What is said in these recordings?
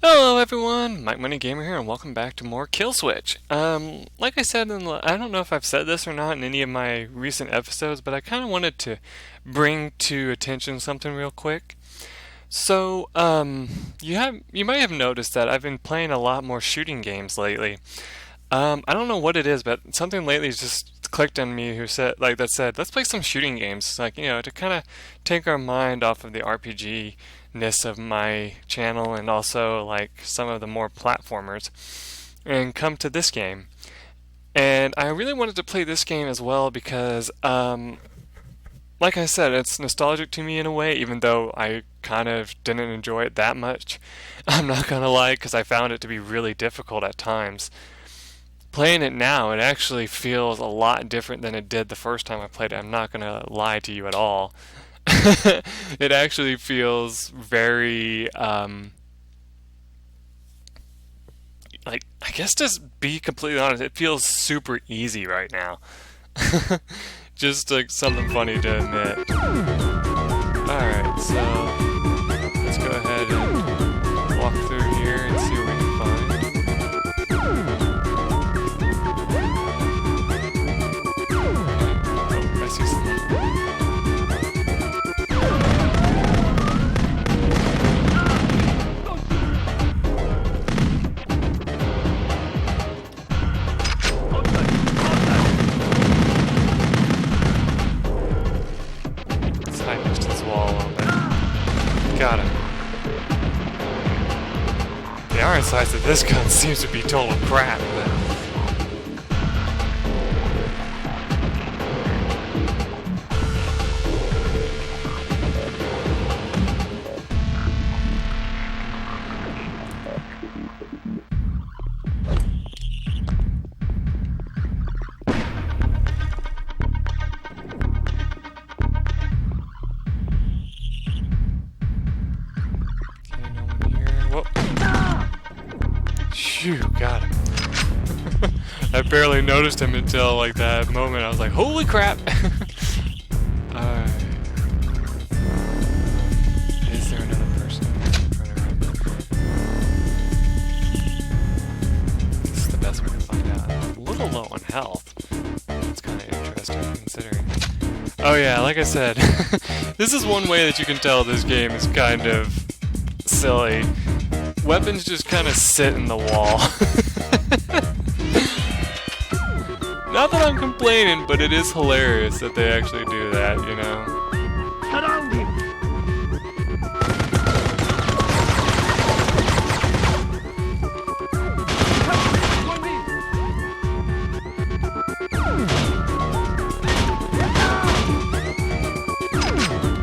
Hello everyone, MikeMoneyGMR here, and welcome back to more Kill Switch. Like I said, I don't know if I've said this or not in any of my recent episodes, but I kind of wanted to bring to attention something real quick. So, you might have noticed that I've been playing a lot more shooting games lately. I don't know what it is, but something lately has just clicked on me that said, let's play some shooting games, to kind of take our mind off of the RPG-ness of my channel and also like some of the more platformers and come to this game. And I really wanted to play this game as well because, like I said, it's nostalgic to me in a way, even though I kind of didn't enjoy it that much. I'm not gonna lie, because I found it to be really difficult at times. Playing it now, it actually feels a lot different than it did the first time I played it. I'm not going to lie to you at all. It actually feels very, I guess just be completely honest, it feels super easy right now. Just like something funny to admit. Alright, so let's go ahead and walk through here and see what we can find. Got him. The iron sights of this gun seems to be total crap, but... Phew, got him. I barely noticed him until like that moment. I was like, holy crap! Is there another person? I'm trying to remember. This is the best way to find out. I'm a little low on health. That's kind of interesting considering. Oh yeah, like I said, this is one way that you can tell this game is kind of silly. Weapons just kind of sit in the wall. Not that I'm complaining, but it is hilarious that they actually do that, you know?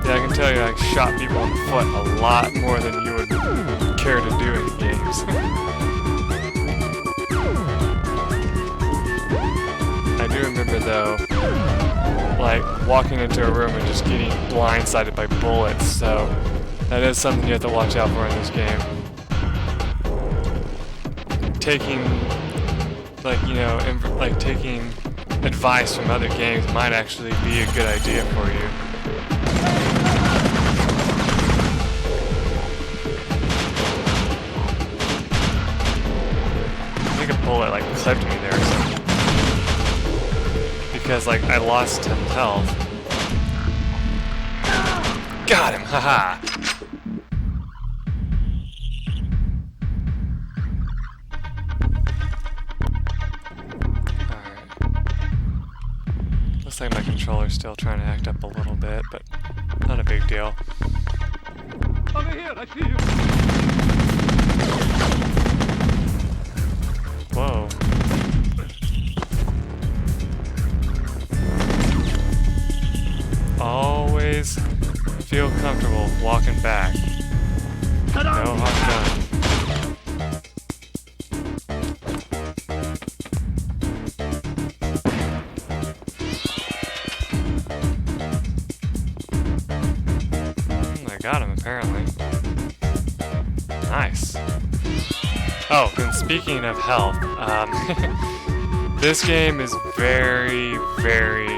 Yeah, I can tell you I shot people in the foot a lot more than you would care to do in games. I do remember though, like walking into a room and just getting blindsided by bullets, so that is something you have to watch out for in this game. Taking, taking advice from other games might actually be a good idea for you. Bullet like clipped me there or something. Because like I lost 10 health. Got him, haha! Alright. Looks like my controller's still trying to act up a little bit, but not a big deal. Over here, I see you! Whoa. Always feel comfortable walking back. No harm done. I got him apparently. Nice. Oh, and speaking of health, this game is very, very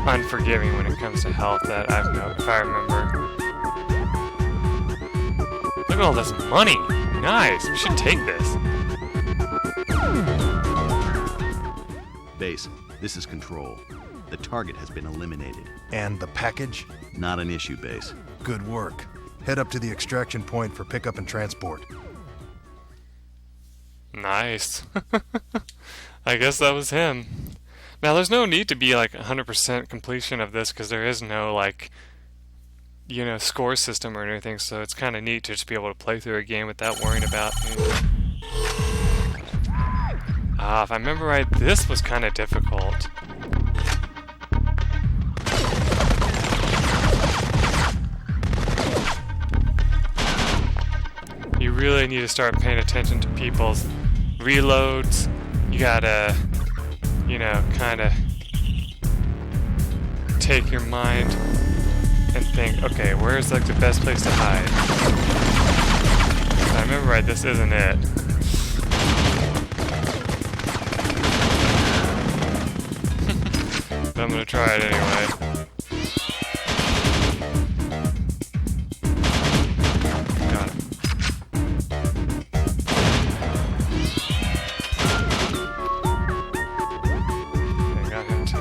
unforgiving when it comes to health that I've noticed, if I remember. Look at all this money! Nice. We should take this. Base, this is Control. The target has been eliminated. And the package? Not an issue, Base. Good work. Head up to the extraction point for pickup and transport. Nice. I guess that was him. Now, there's no need to be like 100% completion of this because there is no like, you know, score system or anything, so it's kind of neat to just be able to play through a game without worrying about anything. If I remember right, this was kind of difficult. You really need to start paying attention to people's reloads. You gotta, you know, kind of take your mind and think, okay, where's like the best place to hide? If I remember right, this isn't it. But I'm gonna try it anyway. Got it. Okay, got him too.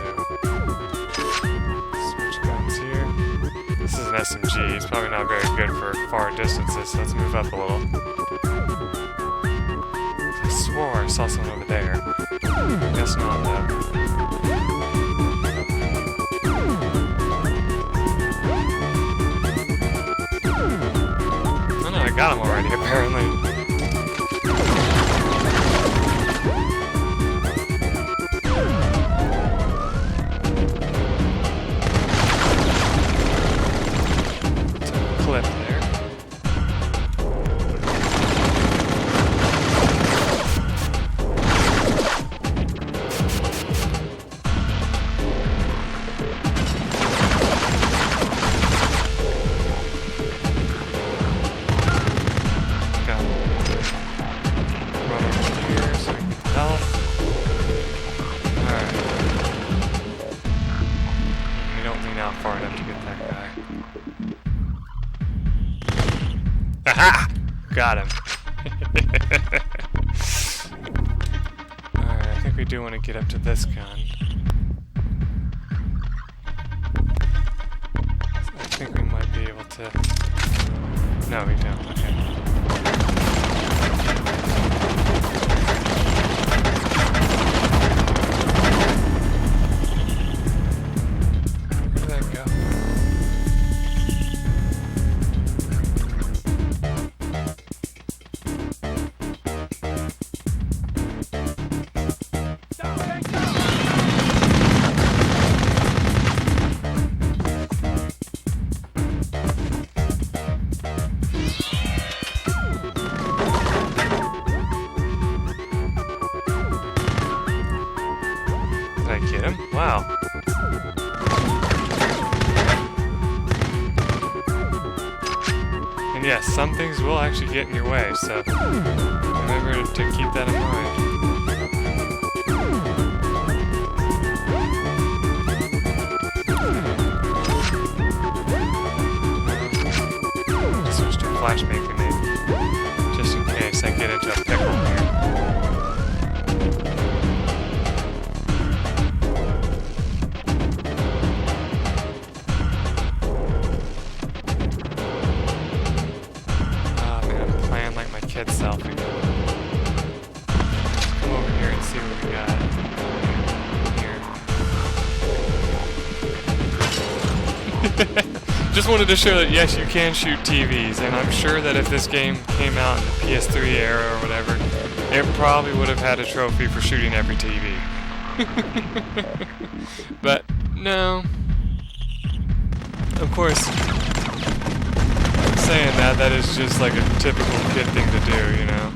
Switch guns here. This is an SMG. It's probably not very good for far distances, so let's move up a little. I swore I saw someone over there. Guess not, though. I got him already, apparently. Clip there. Far enough to get that guy. Aha! Got him. Alright, I think we do want to get up to this gun. I think we might be able to... No, we don't. Okay. Did I get him? Wow. And yes, some things will actually get in your way, so remember to keep that in mind. Switch to a flashbang grenade, just in case I get into a pickle here. Kid self again. Come over here and see what we got here. Just wanted to show that yes, you can shoot TVs, and I'm sure that if this game came out in the PS3 era or whatever, it probably would have had a trophy for shooting every TV. But no. Of course, saying that is just like a typical kid thing to do, you know.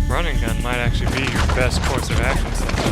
Running gun might actually be your best course of action sometimes.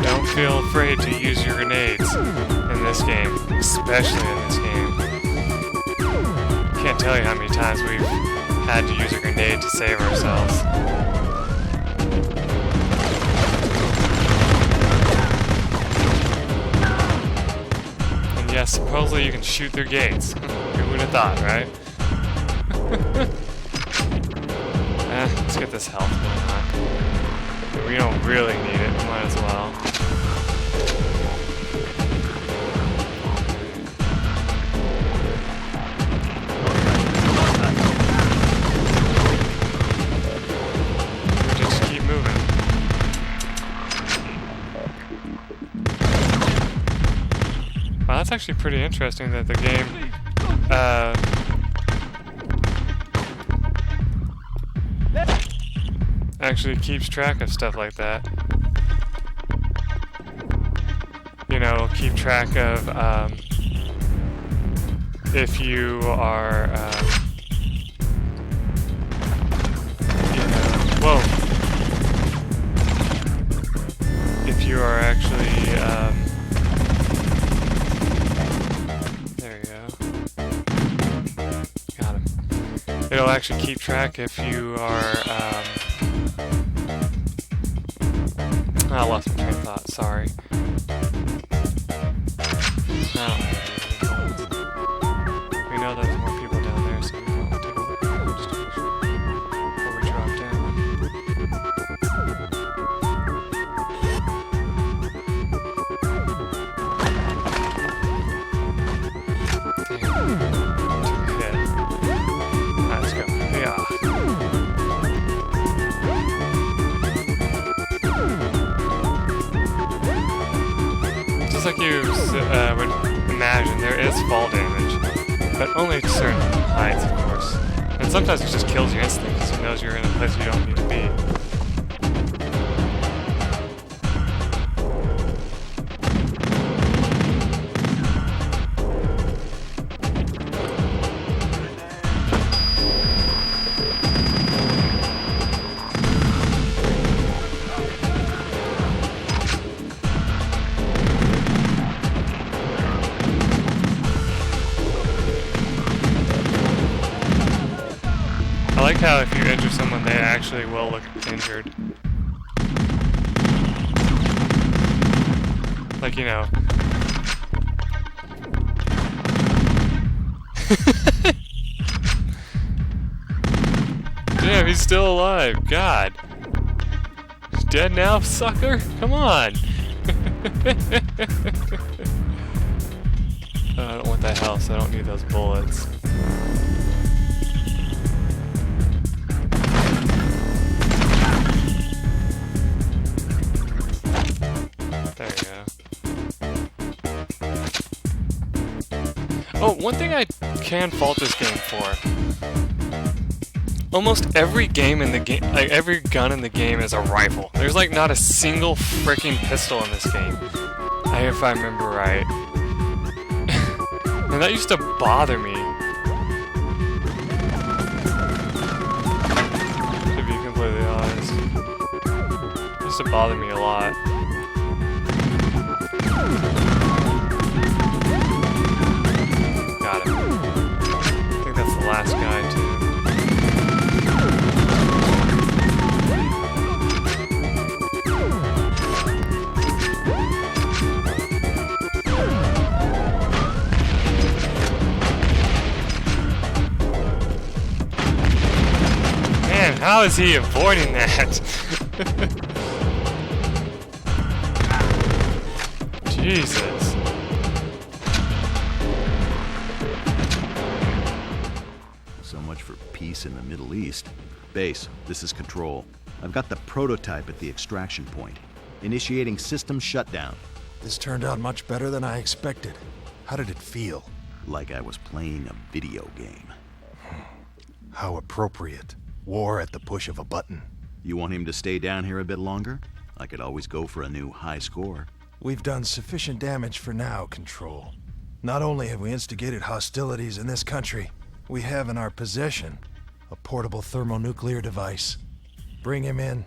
don't feel afraid to use your grenades in this game, especially in this game. Can't tell you how many times we've had to use a grenade to save ourselves. And yes, supposedly you can shoot through gates. Who would have thought, right? Let's get this health going on. We don't really need it, might as well. Just keep moving. Wow, that's actually pretty interesting that the game, actually keeps track of stuff like that. It'll keep track of if you are, if you are actually, there you go. Got him. It'll actually keep track if you are, I lost my train of thought, sorry. Now, we know there's more people down there, so we want to take a look just to make sure before we drop down. Damn. Took a hit. Alright, let's go. Yeah. Like you would imagine, there is fall damage, but only to certain heights, of course. And sometimes it just kills you instantly because it knows you're in a place you don't need to be. I like how if you injure someone, they actually will look injured. Like, Damn, he's still alive. God. He's dead now, sucker? Come on. I don't want that health, so I don't need those bullets. There you go. Oh, one thing I can fault this game for. Almost every game in the game, like every gun in the game is a rifle. There's like not a single freaking pistol in this game. If I remember right. And that used to bother me. To be completely honest. It used to bother me a lot. Got him. I think that's the last guy too. Man, how is he avoiding that? Jesus. So much for peace in the Middle East. Base, this is Control. I've got the prototype at the extraction point. Initiating system shutdown. This turned out much better than I expected. How did it feel? Like I was playing a video game. How appropriate. War at the push of a button. You want him to stay down here a bit longer? I could always go for a new high score. We've done sufficient damage for now, Control. Not only have we instigated hostilities in this country, we have in our possession a portable thermonuclear device. Bring him in,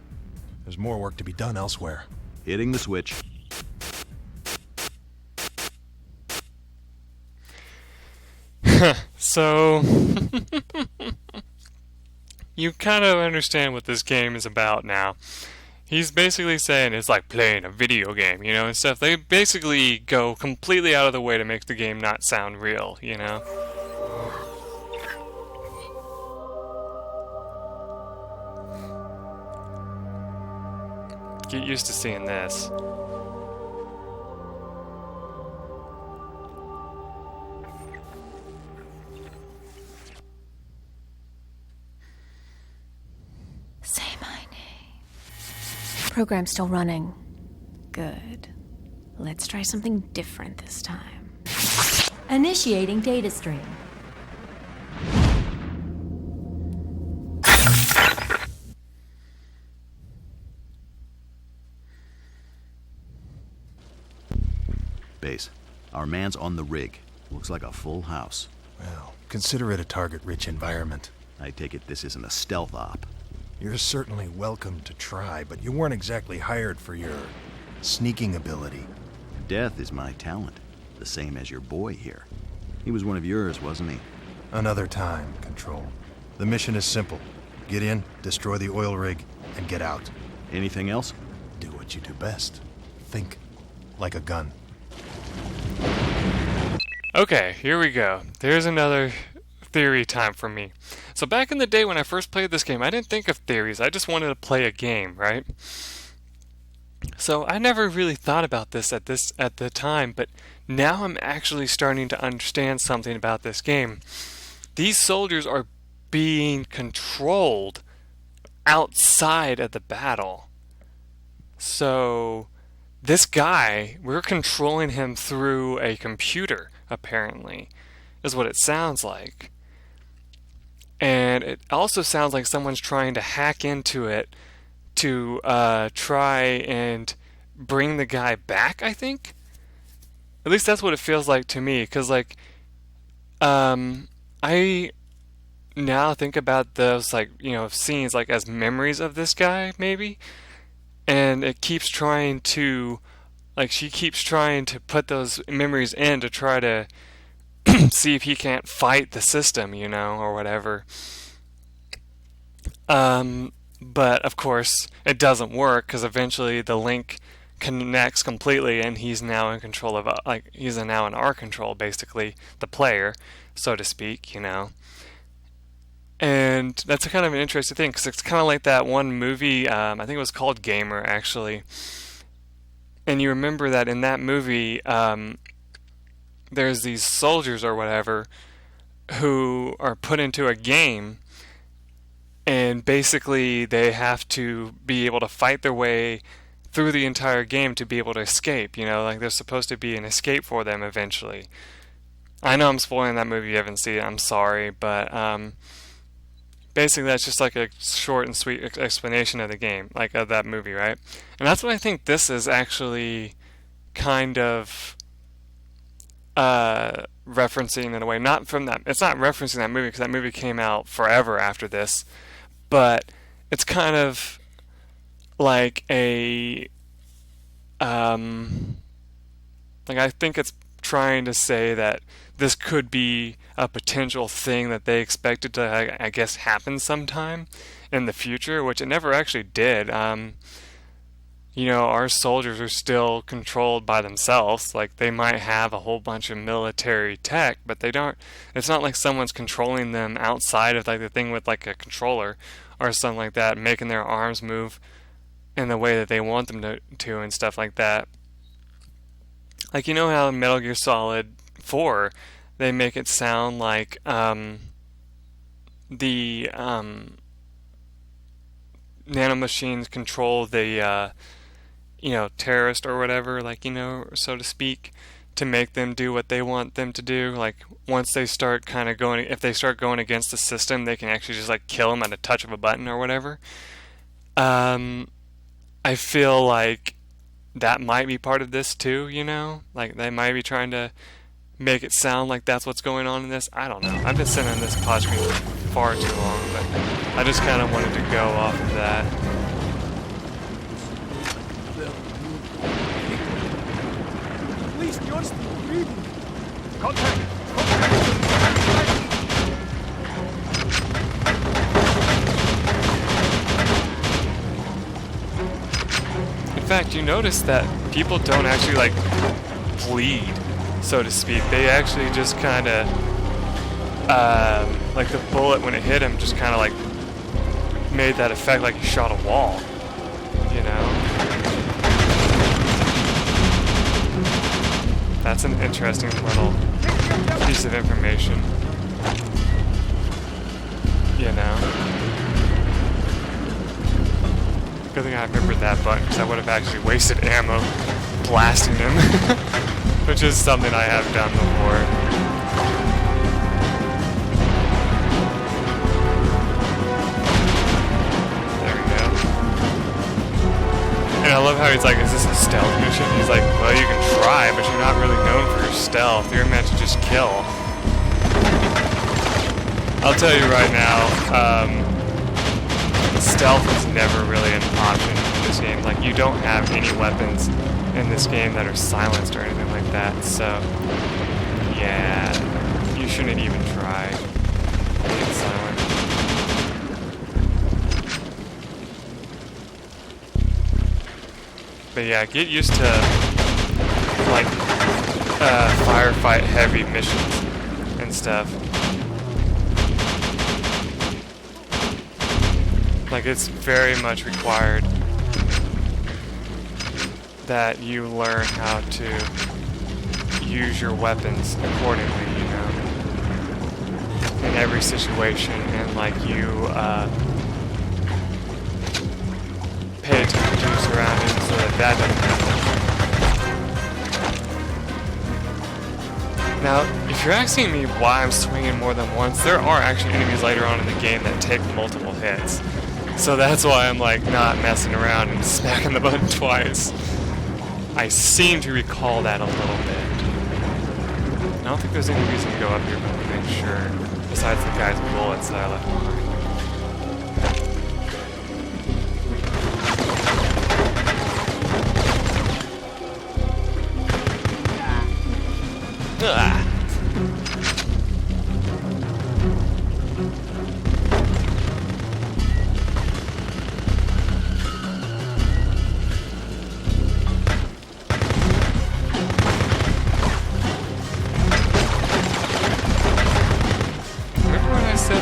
There's more work to be done elsewhere. Hitting the switch. So, you kind of understand what this game is about now. He's basically saying it's like playing a video game, you know, and stuff. They basically go completely out of the way to make the game not sound real, you know? Get used to seeing this. Say my name. Program still running. Good. Let's try something different this time. Initiating data stream. Base, our man's on the rig. Looks like a full house. Well, consider it a target-rich environment. I take it this isn't a stealth op. You're certainly welcome to try, but you weren't exactly hired for your sneaking ability. Death is my talent, the same as your boy here. He was one of yours, wasn't he? Another time, Control. The mission is simple. Get in, destroy the oil rig, and get out. Anything else? Do what you do best. Think like a gun. Okay, here we go. There's another theory time for me. So back in the day when I first played this game, I didn't think of theories. I just wanted to play a game, right? So I never really thought about this at the time, but now I'm actually starting to understand something about this game. These soldiers are being controlled outside of the battle. So this guy, we're controlling him through a computer, apparently, is what it sounds like. And it also sounds like someone's trying to hack into it to try and bring the guy back, I think. At least that's what it feels like to me, because like I now think about those, like, you know, scenes like as memories of this guy, maybe. And it keeps trying to, like, she keeps trying to put those memories in to try to see if he can't fight the system, you know, or whatever. But of course it doesn't work, because eventually the link connects completely and he's now in control of, like, he's now in our control, basically, the player, so to speak, you know. And that's a kind of an interesting thing, because it's kind of like that one movie, I think it was called Gamer, actually. And you remember that in that movie, there's these soldiers or whatever who are put into a game, and basically they have to be able to fight their way through the entire game to be able to escape, you know, like there's supposed to be an escape for them eventually. I know I'm spoiling that movie, you haven't seen it, I'm sorry, but basically that's just like a short and sweet explanation of the game, like of that movie, right? And that's what I think this is actually kind of referencing in a way. Not from that, it's not referencing that movie, because that movie came out forever after this, but it's kind of like a like, I think it's trying to say that this could be a potential thing that they expected to, I guess, happen sometime in the future, which it never actually did. You know, our soldiers are still controlled by themselves. Like, they might have a whole bunch of military tech, but they don't, it's not like someone's controlling them outside of, like, the thing with, like, a controller or something like that, making their arms move in the way that they want them to and stuff like that. Like, you know how in Metal Gear Solid 4, they make it sound like the nanomachines control the you know, terrorist or whatever, like, you know, so to speak, to make them do what they want them to do. Like, once they start kind of going, if they start going against the system, they can actually just, like, kill them at a touch of a button or whatever. I feel like that might be part of this too, you know? Like, they might be trying to make it sound like that's what's going on in this. I don't know. I've been sitting on this pod screen far too long, but I just kind of wanted to go off of that. You're still breathing. Contact! Contact! In fact, you notice that people don't actually like bleed, so to speak. They actually just kind of, like the bullet when it hit him just kind of like made that effect like he shot a wall, you know? That's an interesting little piece of information, you know? Good thing I remembered that button, because I would have actually wasted ammo blasting him, which is something I have done before. There we go. And I love how he's like, is this a stealth mission? He's like, well, you can try, but you're not really known for your stealth. You're meant to just kill. I'll tell you right now, stealth is never really an option in this game. Like, you don't have any weapons in this game that are silenced or anything like that, so yeah, you shouldn't even try being silent. But yeah, get used to like firefight heavy missions and stuff. Like, it's very much required that you learn how to use your weapons accordingly, you know, in every situation, and like you pay attention to your surroundings so that that doesn't happen. Now, if you're asking me why I'm swinging more than once, there are actually enemies later on in the game that take multiple hits. So that's why I'm like not messing around and smacking the button twice. I seem to recall that a little bit. I don't think there's any reason to go up here, but let me make sure. Besides the guy's bullets that I left behind. Ah.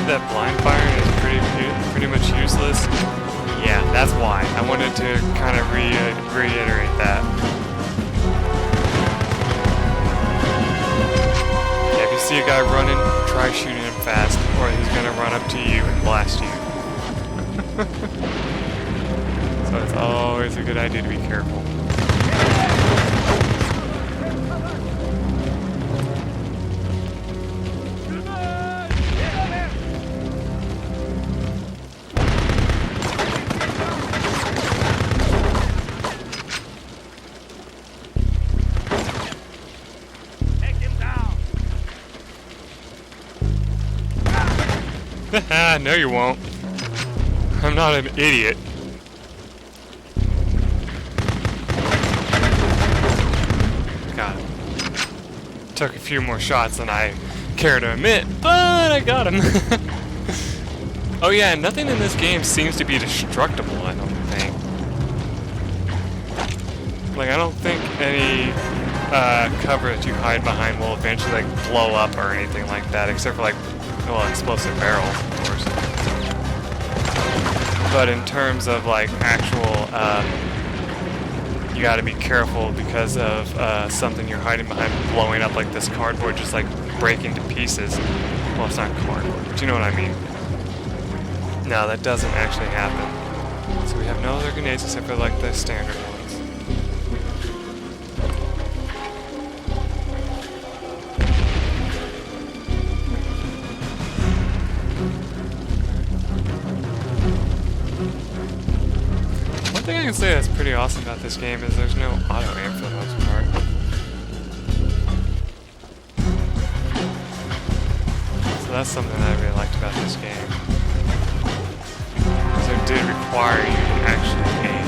That blind firing is pretty much useless. Yeah, that's why. I wanted to kind of reiterate that. Yeah, if you see a guy running, try shooting him fast, or he's gonna run up to you and blast you. So it's always a good idea to be careful. No, you won't. I'm not an idiot. Got him. Took a few more shots than I care to admit, but I got him. Oh yeah, nothing in this game seems to be destructible, I don't think. Like, I don't think any cover that you hide behind will eventually like blow up or anything like that, except for like, well, explosive barrels, of course. But in terms of like actual, you got to be careful because of something you're hiding behind blowing up, like this cardboard just like breaking to pieces. Well, it's not cardboard, but you know what I mean. No, that doesn't actually happen. So we have no other grenades except for like the standard ones. One thing I can say that's pretty awesome about this game is there's no auto-aim for the most part. So that's something that I really liked about this game. So it did require you to actually aim.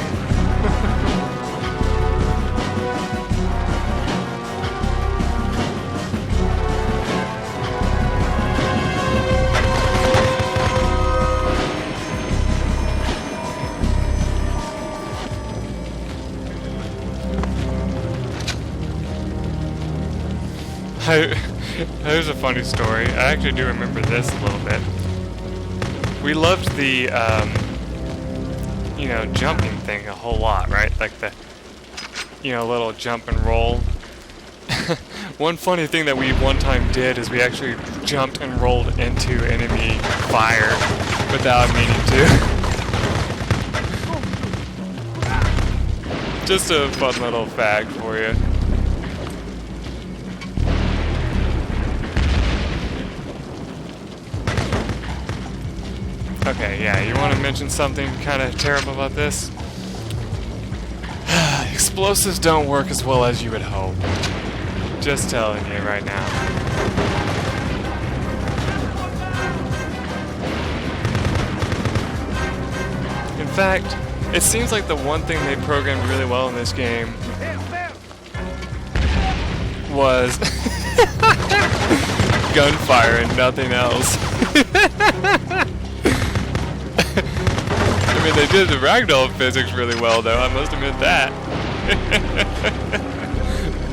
There's a funny story. I actually do remember this a little bit. We loved the, jumping thing a whole lot, right? Like the, little jump and roll. One funny thing that we one time did is we actually jumped and rolled into enemy fire without meaning to. Just a fun little fact for you. Okay, yeah, you want to mention something kind of terrible about this? Explosives don't work as well as you would hope. Just telling you right now. In fact, it seems like the one thing they programmed really well in this game was gunfire and nothing else. I mean, they did the ragdoll physics really well, though. I must admit that.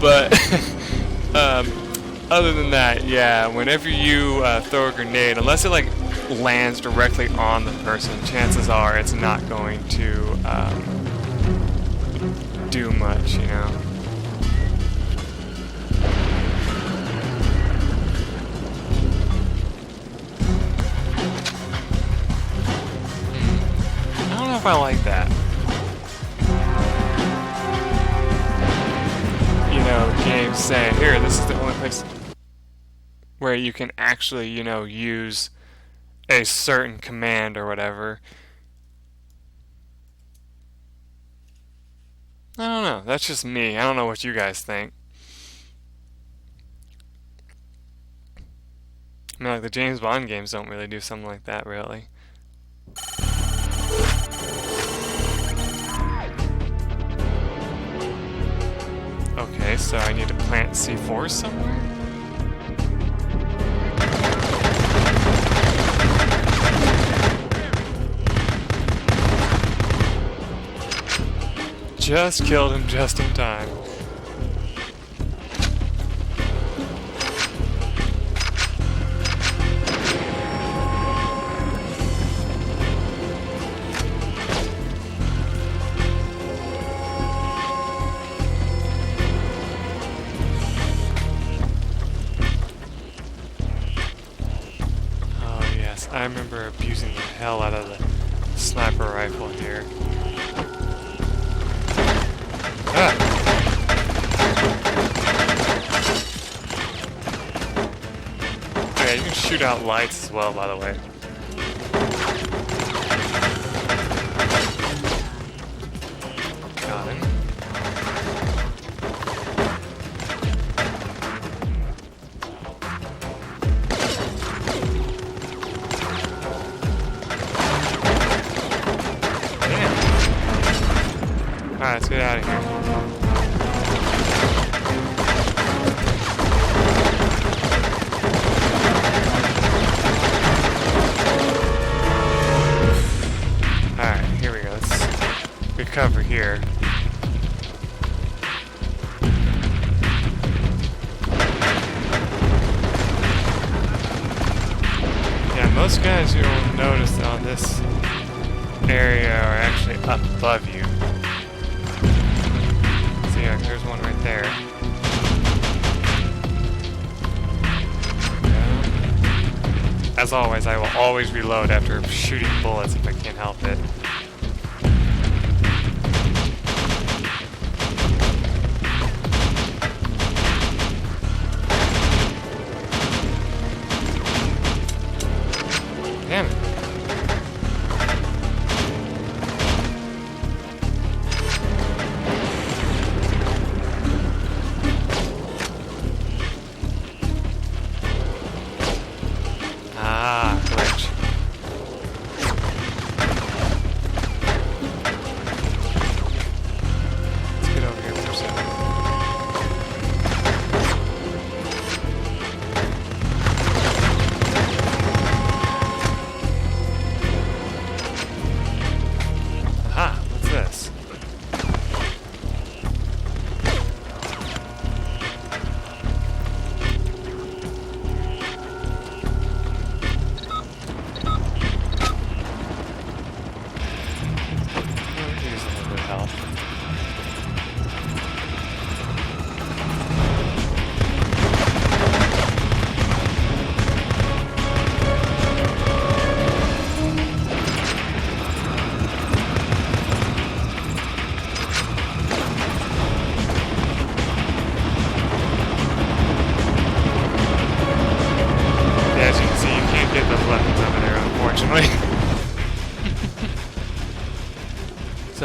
But other than that, yeah, whenever you throw a grenade, unless it like lands directly on the person, chances are it's not going to do much, you know. I don't know if I like that. Games saying, here, this is the only place where you can actually, use a certain command or whatever. I don't know. That's just me. I don't know what you guys think. I mean, like, the James Bond games don't really do something like that, really. Okay, so I need to plant C4 somewhere? Just killed him just in time. I remember abusing the hell out of the sniper rifle here. Ah! Okay, you can shoot out lights as well, by the way. Got him. Alright, let's get out of here. Alright, here we go. Let's recover here. Yeah, most guys you'll notice on this area are actually up above you. Yeah, there's one right there. As always, I will always reload after shooting bullets if I can't help it. Damn it.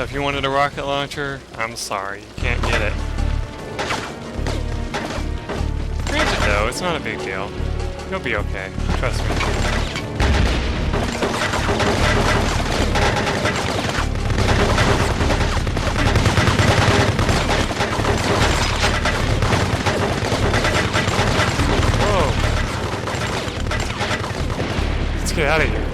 if you wanted a rocket launcher, I'm sorry, you can't get it. Granted though, it's not a big deal. You'll be okay, trust me. Whoa! Let's get out of here.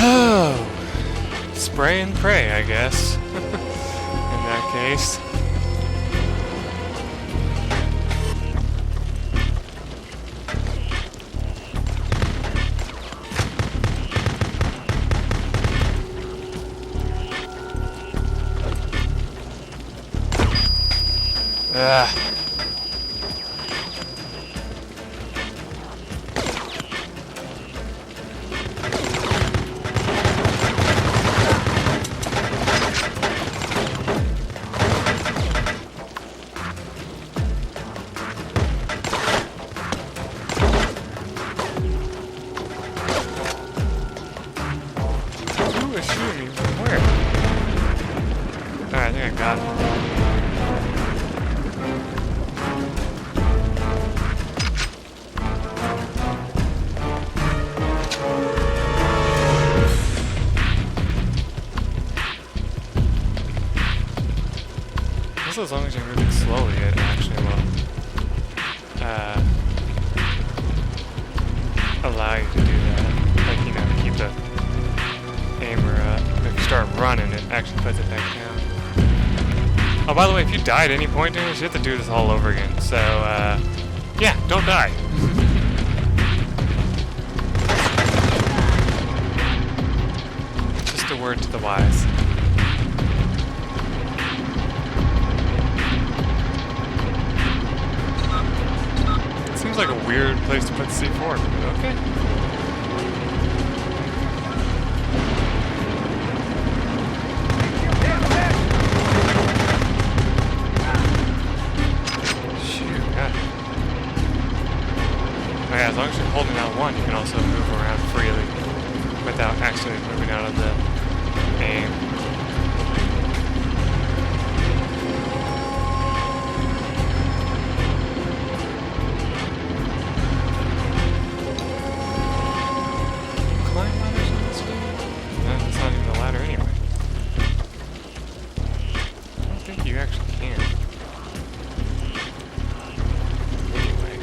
Oh, spray and pray, I guess. In that case. Ugh. Who is shooting me from where? Alright, I think I got it. As long as you're moving slowly, it actually will allow you to do that. Like, you know, to keep the aimer up. If you start running, it actually puts it back down. Oh, by the way, if you die at any point during this, you have to do this all over again. So, yeah, don't die. Just a word to the wise. Seems like a weird place to put C4, but okay. Shoot, yeah. Oh yeah, as long as you're holding out one, you can also move around freely without actually moving out of the aim. You actually can. Anyway.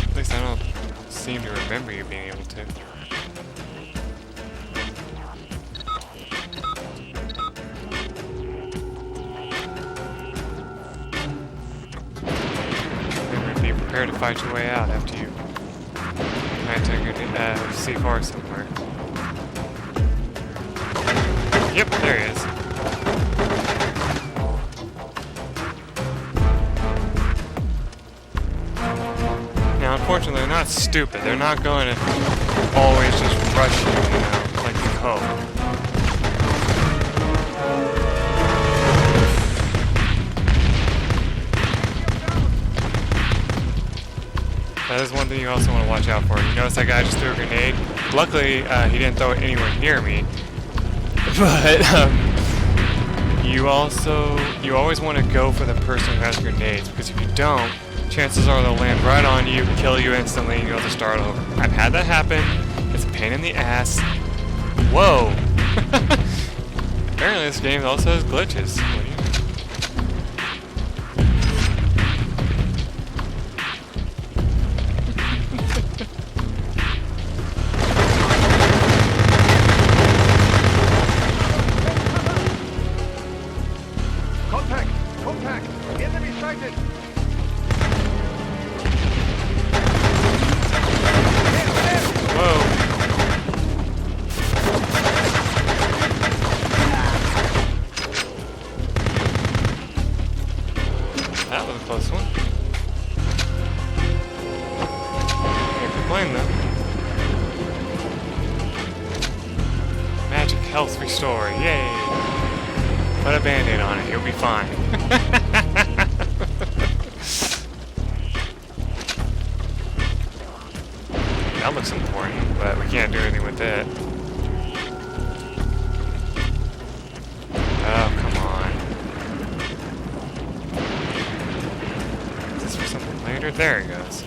At least I don't seem to remember you being able to. Remember, be prepared to fight your way out after you plant a C4 somewhere. Yep, there he is. Now, unfortunately, they're not stupid. They're not going to always just rush you, you know, like you hope. That is one thing you also want to watch out for. You notice that guy just threw a grenade? Luckily, he didn't throw it anywhere near me. But you always want to go for the person who has grenades, because if you don't, chances are they'll land right on you, kill you instantly, and you'll have to start over. I've had that happen. It's a pain in the ass. Whoa! Apparently this game also has glitches. What do you Contact! Enemy sighted! Whoa. That was a close one. Can't complain though. Magic health restore, yay! Put a band-aid on it, you'll be fine. That looks important, but we can't do anything with it. Oh, come on. Is this for something later? There he goes.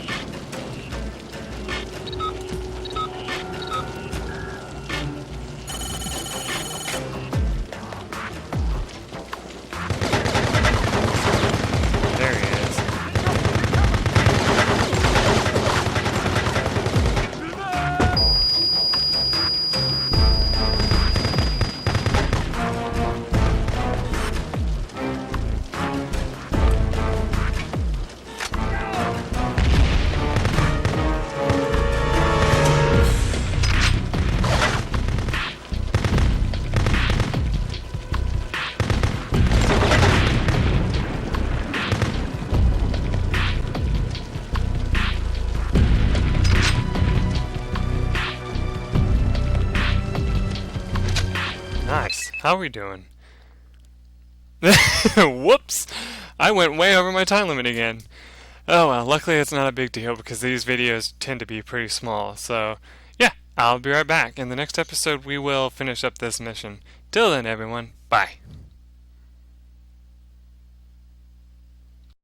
There he is. Nice. How are we doing? Whoops! I went way over my time limit again. Oh well, luckily it's not a big deal because these videos tend to be pretty small. So, yeah, I'll be right back. In the next episode, we will finish up this mission. Till then, everyone, bye.